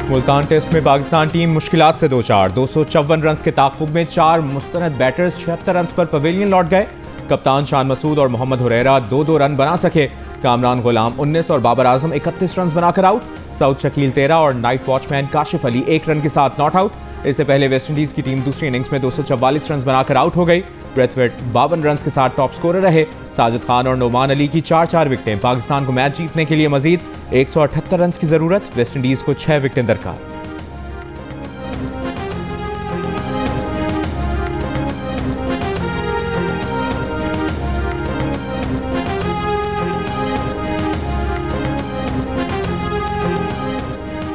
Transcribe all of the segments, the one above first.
Multan test में Pakistan team मुश्किलात से 254 रन के ताक़ुब में 4 मुस्तनद बैटर्स 76 रन पर पवेलियन लौट गए। कप्तान शान मसूद और मोहम्मद हुरैरा 2-2 रन बना सके। कामरान गुलाम 19 और बाबर आजम 31 रन बनाकर आउट। सऊद शकील 13 और night watchman Kashif Ali 1 run के साथ नॉट आउट। इससे पहले वेस्टइंडीज की टीम दूसरी इनिंग्स में 244 रन बनाकर आउट हो गई। ब्रेथवेट 52 रन के साथ टॉप स्कोरर रहे। साजिद खान और नोमान अली की 4-4 विकेटें। पाकिस्तान को मैच जीतने के लिए मजीद 178 रन की जरूरत। वेस्टइंडीज को 6 विकेटें दरकार।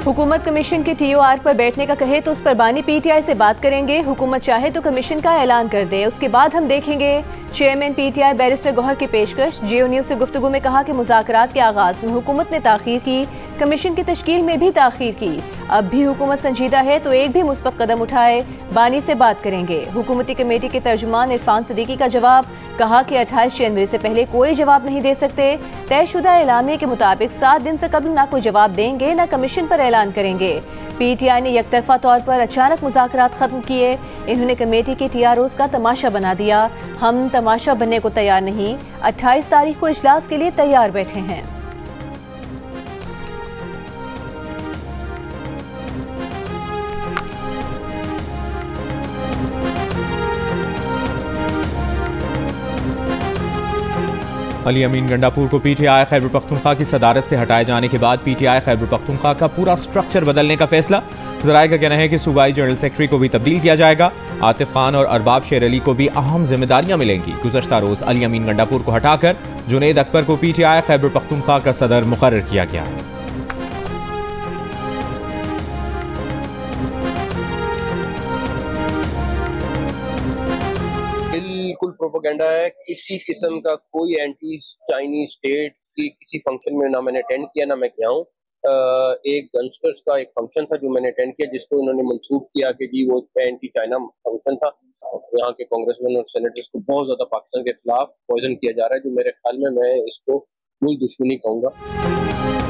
हुकूमत कमीशन के TOR पर बैठने का कहे तो उस पर बानी PTI से बात करेंगे। हुकूमत चाहे तो कमीशन का ऐलान कर दे, उसके बाद हम देखेंगे। चेयरमैन PTI बैरिस्टर गौहर की पेशकश। जियो न्यूज़ से गुफ्तगू में कहा कि मुज़ाकरात के आगाज़ में हुकूमत ने ताख़ीर की, कमीशन की तश्कील में भी ताख़ीर की। अब भी हुकूमत संजीदा है तो एक भी मुस्बत कदम उठाए। बानी से बात करेंगे। हुकूमती कमेटी के तर्जुमान इरफान सिद्दीकी का जवाब। कहा कि 28 जनवरी से पहले कोई जवाब नहीं दे सकते। तयशुदा एलामिया के मुताबिक 7 दिन से कबल ना कोई जवाब देंगे ना कमीशन पर ऐलान करेंगे। PTI ने यकतरफा तौर पर अचानक मुज़ाकरात खत्म किए। इन्होंने कमेटी के TROs का तमाशा बना दिया। हम तमाशा बनने को तैयार नहीं, 28 तारीख को इजलास के लिए तैयार बैठे हैं। अली अमीन गंडापुर को PTI खैबर पख्तूनख्वा की सदारत से हटाए जाने के बाद PTI खैबर पख्तूनख्वा का पूरा स्ट्रक्चर बदलने का फैसला। ज़राए का कहना है कि सूबाई जनरल सेक्रेटरी को भी तब्दील किया जाएगा। आतिफ खान और अरबाब शेर अली को भी अहम जिम्मेदारियां मिलेंगी। गुज़श्ता रोज अली अमीन गंडापुर को हटाकर जुनैद अकबर को PTI खैबर पख्तूनख्वा का सदर मुकर्रर किया गया है। बिल्कुल प्रोपेगेंडा है। किसी किस्म का कोई एंटी चाइनीज स्टेट की किसी फंक्शन में ना मैंने अटेंड किया ना मैं गया हूँ। एक गंगस्टर्स का एक फंक्शन था जो मैंने अटेंड किया, जिसको उन्होंने मंसूब किया कि जी वो एंटी चाइना फंक्शन था। यहाँ के कांग्रेसमैन और सेनेटर्स को बहुत ज्यादा पाकिस्तान के खिलाफ पॉइजन किया जा रहा है, जो मेरे ख्याल में मैं इसको मूल दुश्मनी कहूँगा।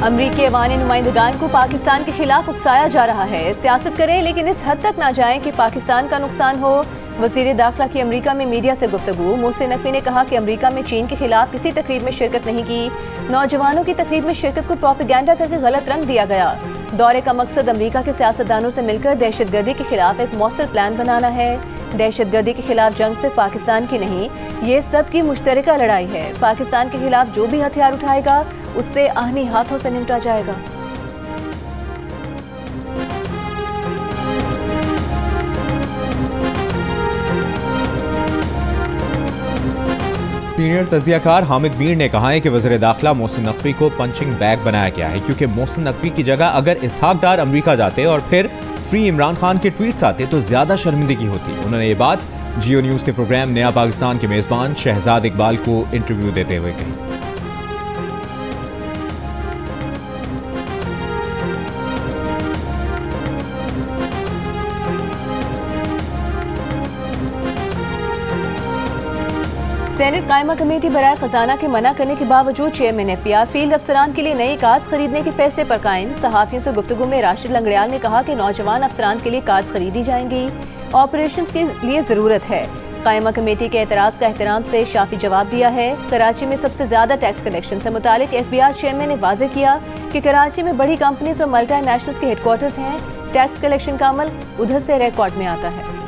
अमरीकी अवानी नुमाइंदगान को पाकिस्तान के खिलाफ उकसाया जा रहा है। सियासत करें लेकिन इस हद तक ना जाएं कि पाकिस्तान का नुकसान हो। वज़ीर दाखिला की अमरीका में मीडिया से गुफ्तगू। मोहसिन नकवी ने कहा कि अमरीका में चीन के खिलाफ किसी तकरीब में शिरकत नहीं की। नौजवानों की तकरीब में शिरकत को प्रोपेगेंडा करके गलत रंग दिया गया। दौरे का मकसद अमरीका के सियासतदानों से मिलकर दहशतगर्दी के खिलाफ एक मौसर प्लान बनाना है। दहशतगर्दी के खिलाफ जंग सिर्फ पाकिस्तान की नहीं, ये सब की मुश्तरका लड़ाई है। पाकिस्तान के खिलाफ जो भी हथियार उठाएगा उससे आहनी हाथों से निपटा जाएगा। सीनियर तजियाकार हामिद मीर ने कहा है कि वज़ीर दाखिला मोहसिन नकवी को पंचिंग बैग बनाया गया है, क्योंकि मोहसिन नकवी की जगह अगर इसहाक डार अमरीका जाते और फिर फ्री इमरान खान के ट्वीट्स आते तो ज्यादा शर्मिंदगी होती। उन्होंने ये बात जियो न्यूज़ के प्रोग्राम नया पाकिस्तान के मेज़बान शहजाद इकबाल को इंटरव्यू देते हुए कही। सेनेट कायमा कमेटी बराए खजाना के मना करने के बावजूद चेयरमैन FPR फील्ड अफसरान के लिए नई कार्स खरीदने के फैसले पर कायम। सहाफियों से गुफ्तगू में राशिद लंगड़ियाल ने कहा कि नौजवान अफसरान के लिए कार्स खरीदी जाएंगी, ऑपरेशन के लिए जरूरत है। कायमा कमेटी के एतराज का एहतराम से शाफी जवाब दिया है। कराची में सबसे ज्यादा टैक्स कलेक्शन से मुतालिक FBR चेयरमैन ने वाजे किया कि कराची में बड़ी कंपनीज और मल्टी नेशनल्स के हेडक्वार्टर्स हैं। टैक्स कलेक्शन का अमल उधर से रिकॉर्ड में आता है।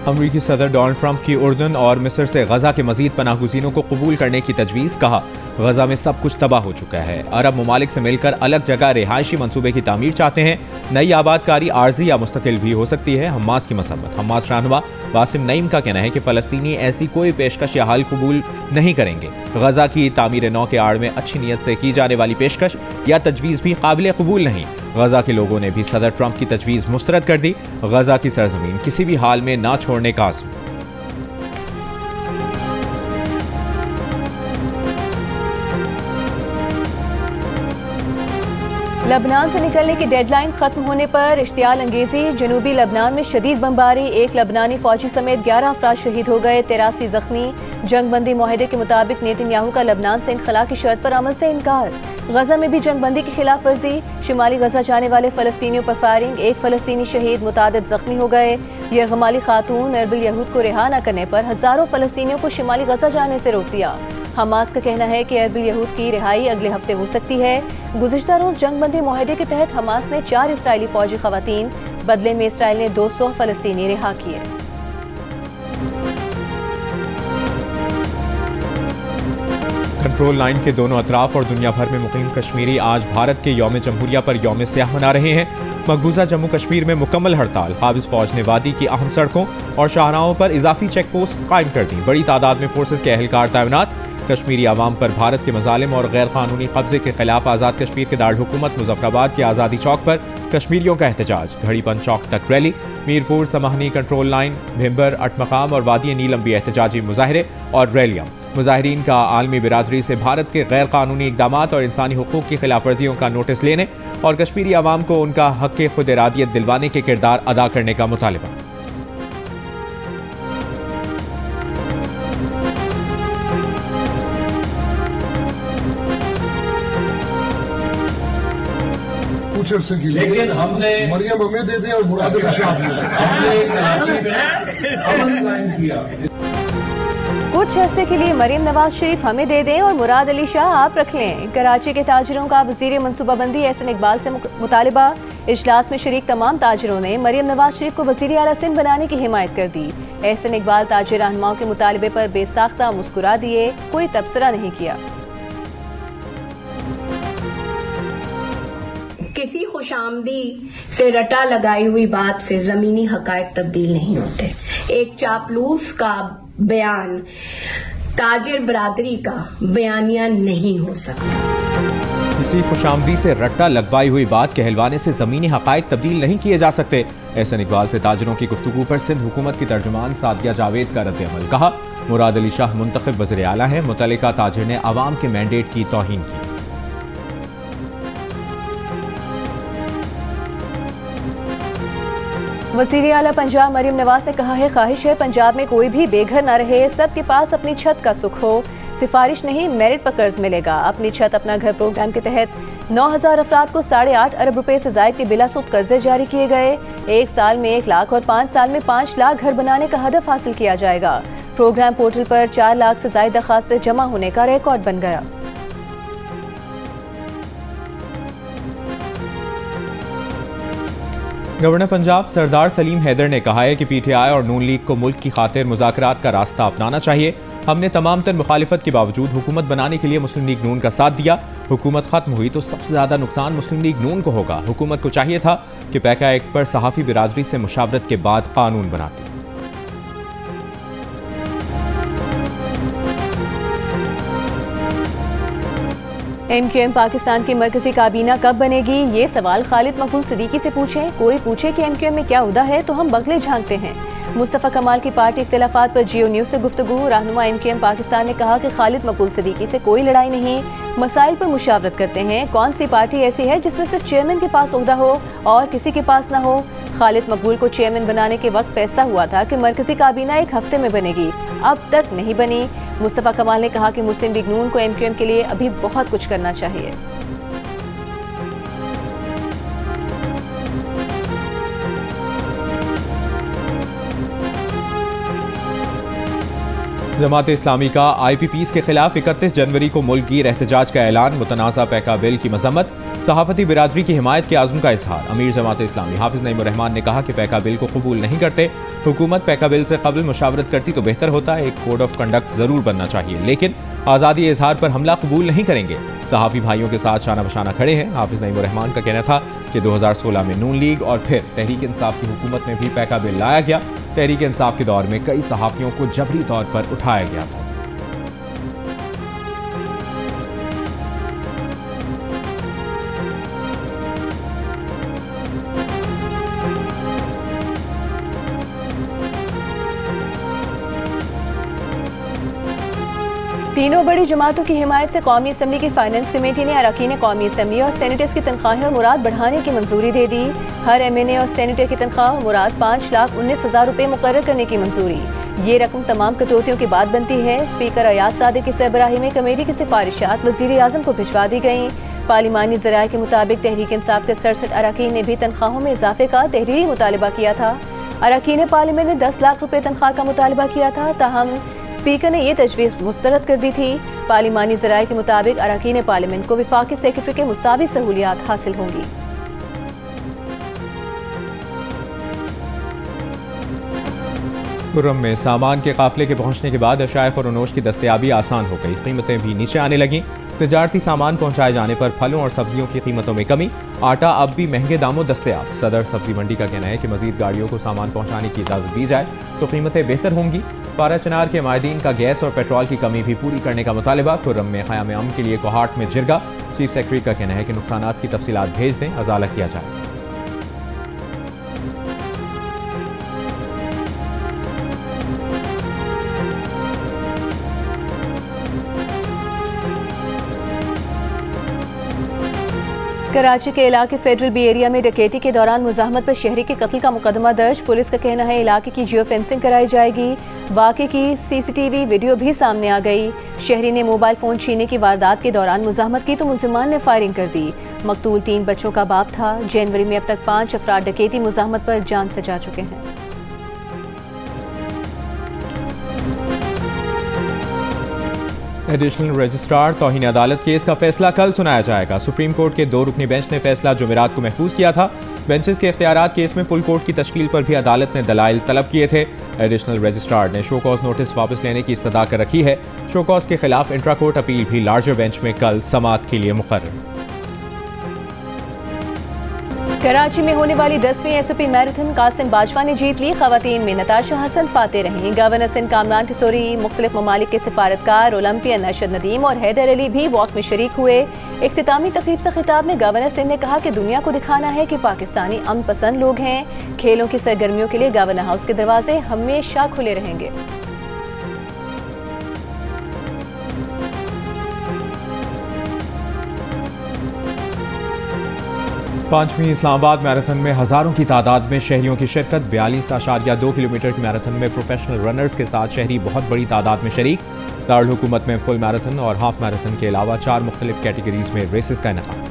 अमरीकी सदर डोनाल्ड ट्रंप की उर्दन और मिस्र से गजा के मजीद पनाहगुज़ीनों को कबूल करने की तजवीज़। कहा गजा में सब कुछ तबाह हो चुका है। अरब ममालिक से मिलकर अलग जगह रिहायशी मंसूबे की तामीर चाहते हैं। नई आबादकारी आर्जी या मुस्तकिल भी हो सकती है। हमास की मसम्मत। हमास रहनुमा वासिम नईम का कहना है कि फ़लस्तीनी ऐसी कोई पेशकश या हाल कबूल नहीं करेंगे। गजा की तामीर नौ के आड़ में अच्छी नीयत से की जाने वाली पेशकश या तजवीज़ भी काबिल कबूल नहीं। गजा के लोगों ने भी सदर ट्रंप की तजवीज़ मुस्तरद कर दी। गजा की सरजमीन किसी भी हाल में ना छोड़ने का आज़म। लबनान से निकलने की डेडलाइन खत्म होने पर इश्तियाल अंगेजी। जनूबी लबनान में शदीद बमबारी, एक लबनानी फौजी समेत 11 अफराद शहीद हो गए, 83 जख्मी। जंगबंदी मुआहदे के मुताबिक नेतन्याहू का लबनान से इनखला की शर्त पर अमल से इनकार। गजा में भी जंगबंदी की खिलाफ वर्जी, शिमाली गजा जाने वाले फलस्तीनियों पर फायरिंग, एक फलस्तीनी शहीद, मुतादिद जख्मी हो गए। यरगमाली खातून अरबिल यहूद को रिहा न करने पर हजारों फलस्तीनियों को शिमाली गजा जाने से रोक दिया। हमास का कहना है कि अरबिल यहूद की रिहाई अगले हफ्ते हो सकती है। गुज़िश्ता रोज जंगबंदी मुआहदे के तहत हमास ने 4 इसराइली फौजी खवातीन, बदले में इसराइल ने 200 फलस्तीनी रिहा किए। कंट्रोल लाइन के दोनों अतराफ और दुनिया भर में मुकीम कश्मीरी आज भारत के यौम जमहूरिया पर यौम सियाह मना रहे हैं। मकबूजा जम्मू कश्मीर में मुकम्मल हड़ताल, काबिज फौज ने वादी की अहम सड़कों और शाहराहों पर इजाफी चेक पोस्ट कायम कर दी। बड़ी तादाद में फोर्सेज के अहलकार तैनात। कश्मीरी आवाम पर भारत के मजालिम और गैर कानूनी कब्जे के खिलाफ आज़ाद कश्मीर के दारकूमत मुजफ्फराबाद के आज़ादी चौक पर कश्मीरियों का एहतजाज। घड़ीपन चौक तक रैली, मीरपुर, समहनी, कंट्रोल लाइन, भिम्बर, अटमकाम और वादी नीलम भी एहतजाजी मुजाहरे और रैलियां। मुजाहिरीन का आलमी बिरादरी से भारत के गैर कानूनी इकदाम और इंसानी हुकूक की खिलाफ वर्जियों का नोटिस लेने और कश्मीरी आवाम को उनका हक खुद इरादियत दिलवाने के किरदार अदा करने का मुतालबा। कुछ अर्से के लिए लेकिन हमने मरियम हमें दे दिया और मुराद अली शाह हमने कराची में अमन कायम किया। कुछ अरसे के लिए मरीम नवाज शरीफ हमें दे दें और मुराद अली शाह आप रख लें। कराची के ताजिरों का वजीर मनसूबाबंदी एहसन इकबाल से मुतालबा। इजलास में शरीक तमाम ताजिरों ने मरीम नवाज शरीफ को वजीर आला सिंध बनाने की हिमायत कर दी। एहसन इकबाल ताजिर रहनुमाओं के मुतालबे पर बेसाख्ता मुस्कुरा दिए, कोई तबसरा नहीं किया। किसी खुशामदी से रटा लगाई हुई बात से जमीनी हकायक तब्दील नहीं होते। एक चापलूस का बयान ताजिर बरादरी का बयानिया नहीं हो सकता। किसी खुशामदी से रट्टा लगवाई हुई बात कहलवाने से जमीनी हकायक तब्दील नहीं किए जा सकते। एहसन इकबाल से ताजिरों की गुफ्तगू पर सिंध हुकूमत की तर्जुमान सादिया जावेद का रद्द-ए-अमल। कहा, मुराद अली शाह मुंतखब वज़ीर आला हैं, मुतल्लिका ताजिर ने अवाम के मैंडेट की तौहीन की। वज़ीर आला पंजाब मरीम नवाज ने कहा है, ख्वाहिश है पंजाब में कोई भी बेघर न रहे, सबके पास अपनी छत का सुख हो। सिफारिश नहीं, मेरिट पर कर्ज मिलेगा। अपनी छत अपना घर प्रोग्राम के तहत 9000 अफराद को 8.5 अरब रुपए से जायद के बिलासूद कर्जे जारी किए गए। 1 साल में 1 लाख और 5 साल में 5 लाख घर बनाने का हदफ हासिल किया जाएगा। प्रोग्राम पोर्टल पर 4 लाख से जायद दरखास्तें जमा होने का रिकॉर्ड बन गया। गवर्नर पंजाब सरदार सलीम हैदर ने कहा है कि पीटीआई और नून लीग को मुल्क की खातिर मुज़ाकरात का रास्ता अपनाना चाहिए। हमने तमाम तर मुखालिफत के बावजूद हुकूमत बनाने के लिए मुस्लिम लीग नून का साथ दिया। हुकूमत खत्म हुई तो सबसे ज्यादा नुकसान मुस्लिम लीग नून को होगा। हुकूमत को चाहिए था कि पैका एक्ट पर सहाफ़ी बिरादरी से मुशावरत के बाद कानून बनाती। MQM पाकिस्तान की मरकजी काबीना कब बनेगी, ये सवाल खालिद मकबूल सिद्दीकी से पूछें। कोई पूछे कि MQM में क्या उहदा है तो हम बगले झांकते हैं। मुस्तफ़ा कमाल की पार्टी इख्तिलाफात पर जियो न्यूज़ से गुफ्तगू। रहनुमा MQM पाकिस्तान ने कहा कि खालिद मकबूल सिद्दीकी से कोई लड़ाई नहीं, मसाइल पर मुशावरत करते हैं। कौन सी पार्टी ऐसी है जिसमें सिर्फ चेयरमैन के पास उहदा हो और किसी के पास ना हो। खालिद मकबूल को चेयरमैन बनाने के वक्त फैसला हुआ था कि मरकजी काबीना 1 हफ्ते में बनेगी, अब तक नहीं बनी। मुस्तफ़ा कमाल ने कहा कि मुस्लिम लीग नून को MQM के लिए अभी बहुत कुछ करना चाहिए। जमात इस्लामी का IPPs के खिलाफ 31 जनवरी को मुल्क गिर एहतजाज का ऐलान। मुतनाज़ा पैका बिल की मजम्मत, सहाफती बिरादरी की हिमायत के आज़म का इजहार। अमीर जमात इस्लामी हाफिज नईमुर रहमान ने कहा कि पैका बिल को कबूल नहीं करते। हुकूमत पैका बिल से कबल मुशावरत करती तो बेहतर होता। एक कोड ऑफ कंडक्ट जरूर बनना चाहिए, लेकिन आज़ादी इजहार पर हमला कबूल नहीं करेंगे। सहाफ़ी भाइयों के साथ शाना बशाना खड़े हैं। हाफिज नईमुर रहमान का कहना था कि 2016 में नून लीग और फिर तहरीक इंसाफ की हुकूमत में भी पैका बिल लाया गया। तहरीक इंसाफ के दौर में कई सहाफ़ियों को जबरी तौर पर उठाया गया था। तीनों बड़ी जमातों की हिमायत से कौमी असम्बली की फाइनेंस कमेटी ने अरकान कौमी असम्बली और सेनेटर्स की तनख्वाहें और मुराद बढ़ाने की मंजूरी दे दी। हर MNA और सेनेटर की तनख्वाह और मुराद 5,19,000 रुपये मुकर्रर करने की मंजूरी। ये रकम तमाम कटौतियों के बाद बनती है। स्पीकर अयाज सादिक की सरबराही में कमेटी की सिफारिशात वज़ीर आज़म को भिजवा दी गईं। पार्लिमानी ज़राए के मुताबिक तहरीक इंसाफ के 67 अरकान ने भी तनख्वाहों में इजाफे का तहरीरी मुतालबा किया था। अरकान पार्लियामेंट ने 10 लाख रुपये तनख्वाह का मुतालबा किया था, ताहम स्पीकर ने यह तजवीज़ मुस्तरद कर दी थी। पार्लिमानी ज़राए के मुताबिक अरकान पार्लियामेंट को वफाकी सेक्रेटरी के मुसावी सहूलियात हासिल होंगी। खुर्रम में सामान के काफिले के पहुंचने के बाद अशाइख और अनोश की दस्तयाबी आसान हो गई, कीमतें भी नीचे आने लगीं। तिजारती सामान पहुंचाए जाने पर फलों और सब्जियों की कीमतों में कमी, आटा अब भी महंगे दामों दस्तयाब। सदर सब्जी मंडी का कहना है कि मजीद गाड़ियों को सामान पहुंचाने की इजाज़त दी जाए तो कीमतें बेहतर होंगी। पारा चनार के मायदीन का गैस और पेट्रोल की कमी भी पूरी करने का मुतालबा। खुर्रम में क़याम अमन के लिए कोहाट में जिरगा। चीफ सेक्रेटरी का कहना है कि नुकसानात की तफसीलात भेज दें, अजाला किया जाए। कराची के इलाके फेडरल बी एरिया में डकैती के दौरान मुजाहमत पर शहरी के कत्ल का मुकदमा दर्ज। पुलिस का कहना है इलाके की जियो फेंसिंग कराई जाएगी। वाक़े की CCTV वीडियो भी सामने आ गई। शहरी ने मोबाइल फ़ोन छीनने की वारदात के दौरान मुजाहमत की तो मुलजिमान ने फायरिंग कर दी। मकतूल 3 बच्चों का बाप था। जनवरी में अब तक 5 अफराद डकैती मुजाहमत पर जान से जा चुके हैं। एडिशनल रजिस्ट्रार तौहीन अदालत केस का फैसला कल सुनाया जाएगा। सुप्रीम कोर्ट के 2 रुकनी बेंच ने फैसला जुमेरात को महफूज किया था। बेंचेस के इख्तियारात केस में फुल कोर्ट की तश्कील पर भी अदालत ने दलाइल तलब किए थे। एडिशनल रजिस्ट्रार ने शो कॉज नोटिस वापस लेने की इस्तदा कर रखी है। शो कॉज के खिलाफ इंट्रा कोर्ट अपील भी लार्जर बेंच में कल समाअत के लिए मुकर्रर। कराची में होने वाली 10वीं SOP मैराथन कासिम बाजवा ने जीत ली। खवातीन में नताशा हसन फाते रहीं। गवर्नर सिंध कामरान टिसोरी, मुख्तलिफ ममालिक के सिफारतकार, ओलंपियन अरशद नदीम और हैदर अली भी वॉक में शरीक हुए। इख्तितामी तकरीब से खिताब में गवर्नर सिंध ने कहा कि दुनिया को दिखाना है कि पाकिस्तानी अमन पसंद लोग हैं। खेलों की सरगर्मियों के लिए गवर्नर हाउस के दरवाजे हमेशा खुले रहेंगे। 5वीं इस्लामाबाद मैराथन में हज़ारों की तादाद में शहरियों की शिरकत। 42.2 किलोमीटर की मैराथन में प्रोफेशनल रनर्स के साथ शहरी बहुत बड़ी तादाद में शरीक। दारुल हुकूमत में फुल मैराथन और हाफ मैराथन के अलावा 4 मुख्तलिफ कैटेगरीज में रेसेस का इनेकाद।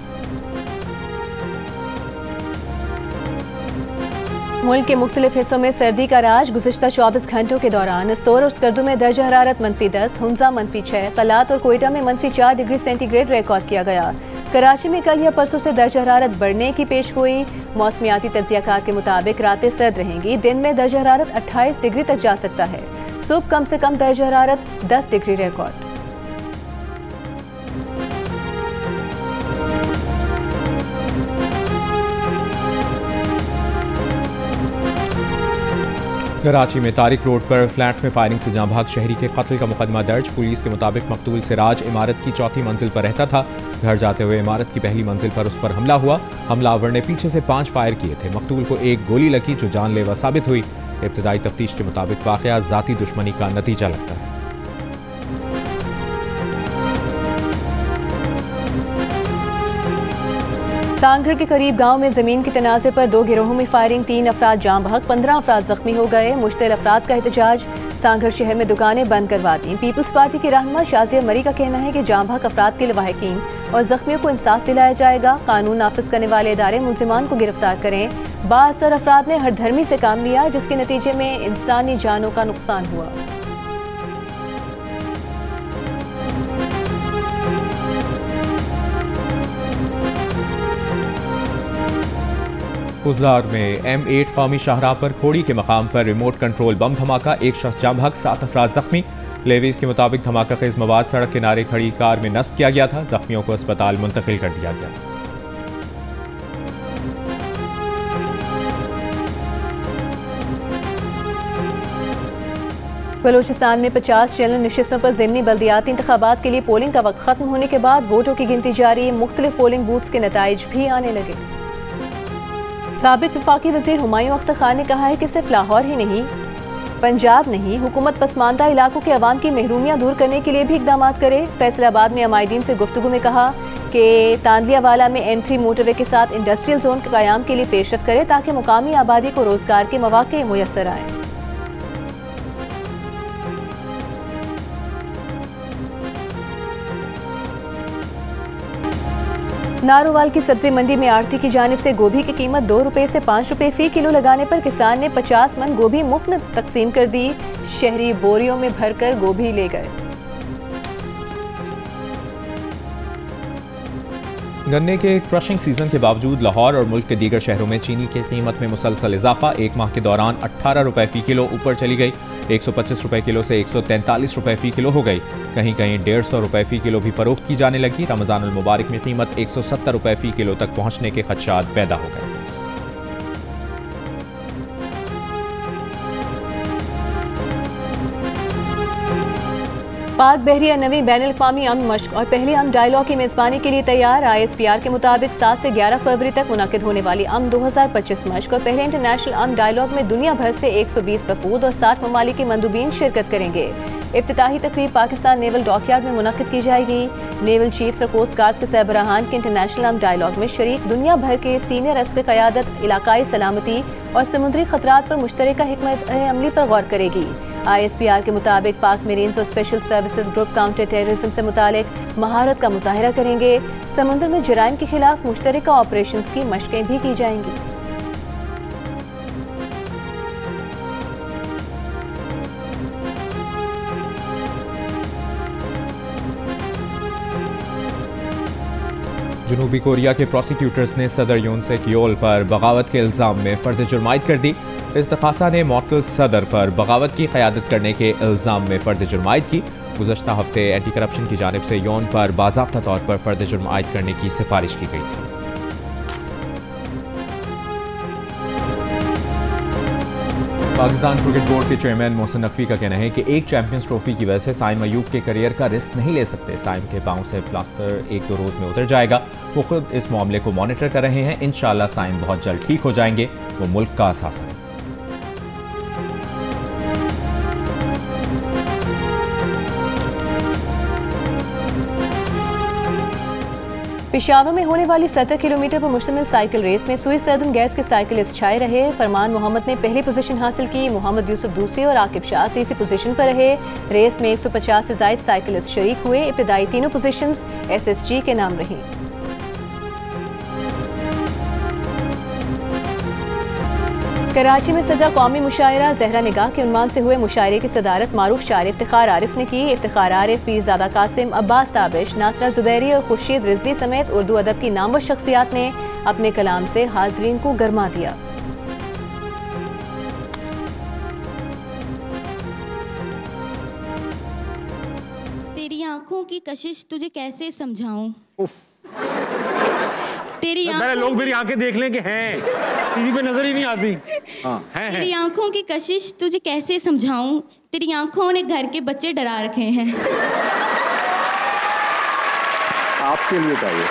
मुल्क के मुख्तलिफ हिस्सों में सर्दी का राज। गुज़िश्ता 24 घंटों के दौरान इस्तोर और स्कर्दू में दर्जा हरारत -10, हुंजा -6, कलात और कोयटा में -4 डिग्री सेंटीग्रेड रिकॉर्ड किया गया। कराची में कल या परसों से दर्जा हरारत बढ़ने की पेशगोई। मौसमियाती तज्जियाकार के मुताबिक रातें सर्द रहेंगी। दिन में दर्जा हरारत 28 डिग्री तक जा सकता है। सुबह कम से कम दर्जा हरारत 10 डिग्री रिकॉर्ड। कराची में तारिक रोड पर फ्लैट में फायरिंग से जाँ भाग शहरी के कत्ल का मुकदमा दर्ज। पुलिस के मुताबिक मकतूल सिराज इमारत की 4थी मंजिल पर रहता था। घर जाते हुए इमारत की पहली मंजिल पर उस पर हमला हुआ। हमलावर ने पीछे से 5 फायर किए थे। मकतूल को एक गोली लगी जो जानलेवा साबित हुई। इब्तदाई तफ्तीश के मुताबिक वाकया जाती दुश्मनी का नतीजा लगता है। सांगढ़ के करीब गांव में जमीन के तनाज़े पर 2 गिरोहों में फायरिंग। 3 अफराद जाँ बहक, 15 अफराद जख्मी हो गए। मुश्तिल अफराद का एहतजाज। सांगढ़ शहर में दुकानें बंद करवा दी। पीपल्स पार्टी के रहनुमा शाजिया मरी का कहना है कि जाँ बहक अफराद के लवाहिकीन और जख्मियों को इंसाफ दिलाया जाएगा। कानून नाफिज करने वाले इदारे मुल्जिमान को गिरफ्तार करें। बाअसर अफराद ने हर धर्मी से काम लिया, जिसके नतीजे में इंसानी जानों का नुकसान हुआ। कुजलार में M8 कौमी शाहराह पर खोड़ी के मकाम पर रिमोट कंट्रोल बम धमाका। 1 शख्स जाँ बहक, 7 अफराद जख्मी। लेवीज के मुताबिक धमाका खेज मवाद सड़क किनारे खड़ी कार में नस्ब किया गया था। जख्मियों को अस्पताल मुंतकिल कर दिया गया। बलूचिस्तान में 50 जनरल नशिस्तों पर ज़िमनी बल्दियाती इंतखाबात के लिए पोलिंग का वक्त खत्म होने के बाद वोटों की गिनती जारी। मुख्तलिफ पोलिंग बूथ्स के नताइज भी आने लगे। साबिक वफाकी वज़ीर हुमायूं अख्तर खान ने कहा है कि सिर्फ लाहौर ही नहीं पंजाब नहीं, हुकूमत पसमानदा इलाकों के अवाम की महरूमियाँ दूर करने के लिए भी इकदाम करे। फैसलाबाद में अमायदीन से गुफ्तगू में कहा कि तांदलियावाला में M3 मोटरवे के साथ इंडस्ट्रियल जोन के क़याम के लिए पेशरफ करे ताकि मुकामी आबादी को रोजगार के मौके मुयस्सर आए। नारोवाल की सब्जी मंडी में आढ़ती की जानिब से गोभी की कीमत 2 रुपए से 5 रुपए फी किलो लगाने पर किसान ने 50 मन गोभी मुफ्त में तकसीम कर दी। शहरी बोरियों में भरकर गोभी ले गए। गन्ने के क्रशिंग सीजन के बावजूद लाहौर और मुल्क के दीगर शहरों में चीनी की कीमत में मुसलसल इजाफा। एक माह के दौरान 18 रुपए फी किलो ऊपर चली गई। 125 रुपए किलो से 143 रुपए फी किलो हो गई। कहीं कहीं 150 रुपए फी किलो भी फरोख्त की जाने लगी। रमजान उल मुबारक में कीमत 170 रुपए फी किलो तक पहुंचने के खदशात पैदा हो गए। पाक बहरिया नवी बैनुल-अक़वामी अमन मश्क और पहले अमन डायलॉग की मेज़बानी के लिए तैयार। ISPR के मुताबिक 7 से 11 फरवरी तक मुनाकिद होने वाली अमन 2025 मश्क और पहले इंटरनेशनल अमन डायलॉग में दुनिया भर से 120 वफूद और 60 ममालिक के मंदूबीन शिरकत करेंगे। इफ्तिताही तकरीब पाकिस्तान नेवल डॉकयार्ड में मुनक्किद की जाएगी। नेवल चीफ्स और कोस्ट गार्ड्स के सरबराहान के इंटरनेशनल अमन डायलॉग में शरीक दुनिया भर के सीनियर अस्कर क़यादत इलाकाई सलामती और समुद्री खतरात पर मुश्तरका हिकमत अमली पर गौर करेगी। ISPR के मुताबिक पाक मरीन्स और special services group counter terrorism से मुतालिक महारत का मुजाहिरा करेंगे। समुद्र में जराइम के खिलाफ मुश्तरका ऑपरेशंस की मशकें भी की जाएंगी। जनूबी कोरिया के प्रोसिक्यूटर्स ने सदर यून सेक योल पर बगावत के इल्ज़ाम में फर्द जुर्मायत कर दी। इस्तक़ासा ने मौतल सदर पर बगावत की क़यादत करने के इल्ज़ाम में फर्द जुर्मायत की। गुज़श्ता हफ्ते एंटी करप्शन की जानिब से योन पर बाज़ाब्ता तौर पर फर्द जुर्मायत करने की सिफारिश की गई थी। पाकिस्तान क्रिकेट बोर्ड के चेयरमैन मोहसिन नकवी का कहना है कि एक चैंपियंस ट्रॉफी की वजह से साइम अयूब के करियर का रिस्क नहीं ले सकते। साइम के पांव से प्लास्टर 1-2 रोज में उतर जाएगा। वो खुद इस मामले को मॉनिटर कर रहे हैं। इंशाल्लाह साइम बहुत जल्द ठीक हो जाएंगे। वो मुल्क का असासा है। पेशावर में होने वाली 70 किलोमीटर पर मुश्तमिल साइकिल रेस में सुई सर्दन गैस के साइकिलिस्ट छाए रहे। फरमान मोहम्मद ने पहली पोजीशन हासिल की। मोहम्मद यूसुफ दूसरी और आकिब शाह तीसरी पोजीशन पर रहे। रेस में 150 से ज़ायद साइकिलिस्ट शरीक हुए। इब्तिदाई तीनों पोजीशंस SSG के नाम रही। कराची में सजा कौमी मुशायरा ज़हरा निगाह के उन्वान से हुए मुशायरे की सदारत मारूफ शायर इफ्तिखार आरिफ ने की। इफ्तिखार आरिफ, पीरज़ादा कासिम, अब्बास ताबिश, नासरा जुबैरी और खुर्शीद रिजवी समेत उर्दू अदब की नामवर शख्सियात ने अपने कलाम से हाजरीन को गरमा दिया। तेरी आंखों की कशिश तुझे कैसे समझाऊं। तेरी लोग मेरी आंखें देख लें कि हैं, टीवी पे नजर ही नहीं आती। तेरी आंखों की कशिश तुझे कैसे समझाऊं। तेरी आंखों ने घर के बच्चे डरा रखे हैं। आपके लिए चाहिए।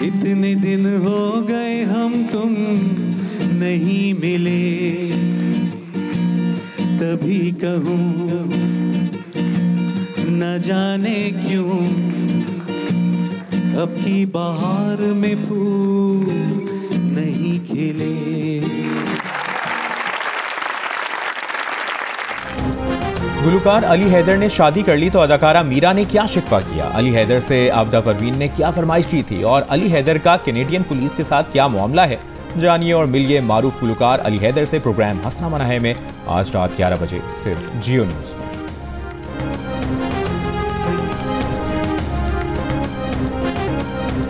इतने दिन हो गए हम तुम नहीं मिले, तभी कहूँ न जाने क्यों अब की बहार में फूल नहीं खिले। गुलकार अली हैदर ने शादी कर ली तो अदाकारा मीरा ने क्या शिकवा किया। अली हैदर से आबदा परवीन ने क्या फरमाइश की थी और अली हैदर का कैनेडियन पुलिस के साथ क्या मामला है। जानिए और मिलिए मारूफ गुलकार अली हैदर से प्रोग्राम हंसना मना है में आज रात 11 बजे सिर्फ जियो न्यूज़ पर।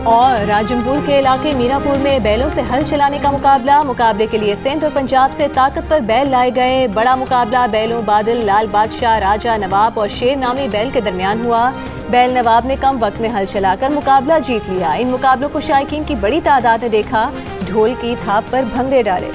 और राजमपुर के इलाके मीरापुर में बैलों से हल चलाने का मुकाबला। मुकाबले के लिए सिंध और पंजाब से ताकतवर बैल लाए गए। बड़ा मुकाबला बैलों बादल, लाल बादशाह, राजा, नवाब और शेर नामी बैल के दरमियान हुआ। बैल नवाब ने कम वक्त में हल चलाकर मुकाबला जीत लिया। इन मुकाबलों को शायकीन की बड़ी तादाद ने देखा। ढोल की थाप पर भंगड़े डाले।